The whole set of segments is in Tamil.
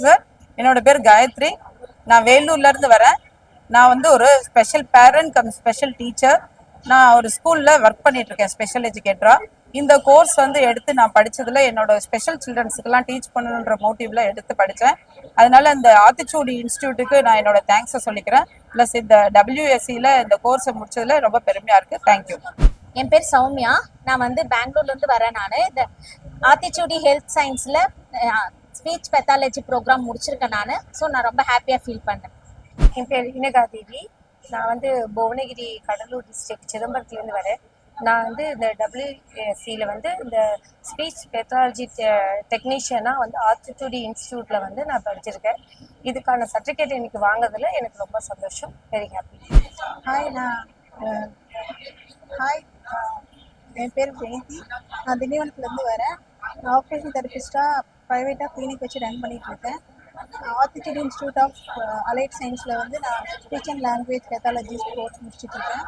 சார், என்னோட பேர் காயத்ரி. நான் வேலூர்ல இருந்து வரேன். நான் வந்து ஒரு special parent come special teacher. நான் ஒரு ஸ்கூல்ல ஒர்க் பண்ணிட்டு இருக்கேன் ஸ்பெஷல் எஜுகேட்டரா. இந்த கோர்ஸ் வந்து எடுத்து நான் படிச்சதுல என்னோட ஸ்பெஷல் சில்ட்ரன்ஸுக்கெல்லாம் டீச் பண்ணணுன்ற மோட்டிவ்ல எடுத்து படித்தேன். அதனால இந்த ஆத்திச்சூடி இன்ஸ்டியூட்டுக்கு நான் என்னோட தேங்க்ஸை சொல்லிக்கிறேன். ப்ளஸ் இந்த WSCல இந்த கோர்ஸை முடிச்சதுல ரொம்ப பெருமையா இருக்கு. தேங்க்யூ. என் பேர் சௌமியா. நான் வந்து பெங்களூர்லேருந்து வரேன். நான் இந்த ஆத்திச்சூடி ஹெல்த் சயின்ஸில் ஸ்பீச் பெத்தாலஜி ப்ரோக்ராம் முடிச்சிருக்கேன் நான். ஸோ நான் ரொம்ப ஹாப்பியாக ஃபீல் பண்ணேன். என் பேர் இனகா தேவி. நான் வந்து புவனகிரி கடலூர் டிஸ்ட்ரிக்ட் சிதம்பரத்துலேருந்து வரேன். நான் வந்து இந்த WSCயில் வந்து இந்த ஸ்பீச் பெத்தாலஜி டெக்னீஷியனாக வந்து ஆத்திச்சூடி இன்ஸ்டியூட்டில் வந்து நான் படிச்சிருக்கேன். இதுக்கான சர்டிஃபிகேட் எனக்கு வாங்குறதுல எனக்கு ரொம்ப சந்தோஷம். Very happy. ஹாய், என் பேர் ஜெயந்தி. நான் திண்டிவனத்துலேருந்து வரேன். நான் ஆப்ரேஷன் தெரபிஸ்டாக ப்ரைவேட்டாக கிளினிக் வச்சு ரன் பண்ணிகிட்ருக்கேன். ஆத்திச்சூடி இன்ஸ்டியூட் ஆஃப் அலைட் சயின்ஸில் வந்து நான் speech and language pathologist course முடிச்சுட்ருக்கேன்.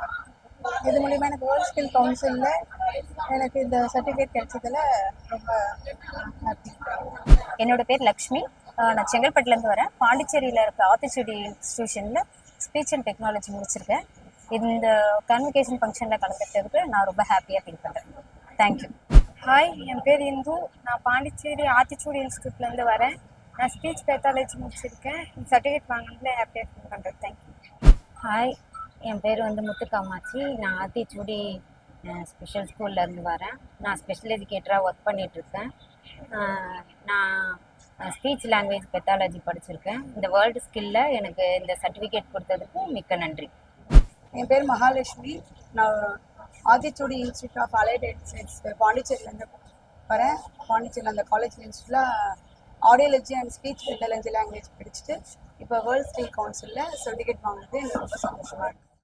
இது மூலிமா எனக்கு வேர்ல்ட் ஸ்கில் கவுன்சிலில் எனக்கு இந்த சர்டிஃபிகேட் கிடைச்சதில் ரொம்ப ஹாப்பி. என்னோட பேர் லக்ஷ்மி. நான் செங்கல்பட்டுலேருந்து வரேன். பாண்டிச்சேரியில் இருக்க ஆத்திச்சூடி இன்ஸ்டியூஷனில் ஸ்பீச் அண்ட் டெக்னாலஜி முடிச்சிருக்கேன். இந்த கன்வகேஷன் ஃபங்க்ஷனில் கலந்துக்கிட்டதுக்கு நான் ரொம்ப ஹாப்பியாக ஃபீல் பண்ணுறேன். தேங்க்யூ. ஹாய், என் பேர் இந்து. நான் பாண்டிச்சேரி ஆத்திச்சூடி இன்ஸ்டியூட்லேருந்து வரேன். நான் ஸ்பீச் பெத்தாலஜி முடிச்சிருக்கேன். சர்டிஃபிகேட் வாங்கினதுல ஹாப்பியாக ஃபீல் பண்ணுறேன். தேங்க்யூ. ஹாய், என் பேர் வந்து முத்துக்காமாட்சி. நான் ஆத்திச்சூடி ஸ்பெஷல் ஸ்கூல்லேருந்து வரேன். நான் ஸ்பெஷல் எஜுகேட்டராக ஒர்க் பண்ணிகிட்ருக்கேன். நான் ஸ்பீச் லாங்குவேஜ் பெத்தாலஜி படிச்சிருக்கேன். இந்த வேர்ல்டு ஸ்கில்ல எனக்கு இந்த சர்டிஃபிகேட் கொடுத்ததுக்கு மிக்க நன்றி. என் பேர் மகாலட்சுமி. நான் Aathichoodi institute of allied science பாண்டிச்சேரியிலேருந்து வரேன். பாண்டிச்சேரியில் அந்த காலேஜ் இன்ஸ்டியூட்டில் audiology and speech pathology language படிச்சுட்டு இப்போ வேர்ல்ட் ஸ்கில் கவுன்சிலில் சர்டிஃபிகேட் வாங்குறது எனக்கு ரொம்ப சந்தோஷமாக இருக்குது.